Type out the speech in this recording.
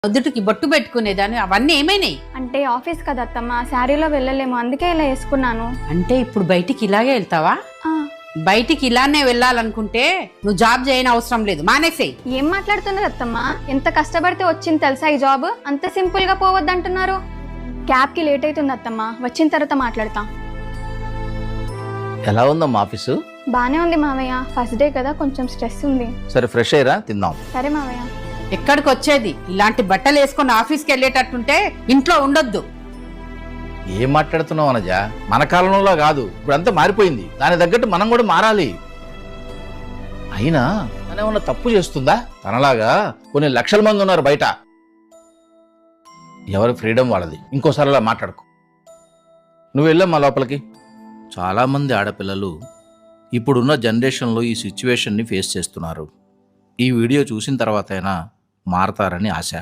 నుదుటికి బొట్టు పెట్టుకునేదాన్ని అవన్నీ ఏమైనాయి? అంటే ఆఫీస్ కదా అత్తమ్మ, శారీలో వెళ్ళలేము, అందుకే ఇలా వేసుకున్నాను. అంటే ఇప్పుడు బయటికి ఇలాగే వెళ్తావా? ఆ, బయటికి ఇలానే వెళ్ళాలనుకుంటే నువ్వు జాబ్ చేయని అవసరం లేదు, మానేసేయ్. ఏం మాట్లాడుతున్నారు అత్తమ్మ? ఎంత కష్టపడితే వచ్చింది తెలుసా ఈ జాబ్? అంత సింపుల్ గా పోవద్దంటున్నారు. క్యాబ్ కి లేట్ అవుతుంది అత్తమ్మ, వచ్చిన తర్వాత మాట్లాడతాం. ఎలా ఉందమ్మా ఆఫీసు? బానే ఉంది మావయ్య, ఫస్ట్ డే కదా, కొంచెం స్ట్రెస్ ఉంది. సరే ఫ్రెష్ అయ్యరా, తిందాం. సరే మావయ్య. ఎక్కడికి వచ్చేది? ఇలాంటి బట్టలు వేసుకొని ఆఫీస్కి వెళ్ళేటట్టుంటే ఇంట్లో ఉండొద్దు. ఏం మాట్లాడుతున్నావు అనజ? మన కాలంలో కాదు, ఇప్పుడంతా మారిపోయింది. దాని తగ్గట్టు మనం కూడా మారాలి. అయినా తనేమన్నా తప్పు చేస్తుందా? తనలాగా కొన్ని లక్షల మంది ఉన్నారు బయట. ఎవరి ఫ్రీడమ్ వాళ్ళది. ఇంకోసారి అలా మాట్లాడుకో. నువ్వు వెళ్ళమ్మా లోపలికి. చాలామంది ఆడపిల్లలు ఇప్పుడున్న జనరేషన్లో ఈ సిచ్యువేషన్ని ఫేస్ చేస్తున్నారు. ఈ వీడియో చూసిన తర్వాతైనా మారతారని ఆశ.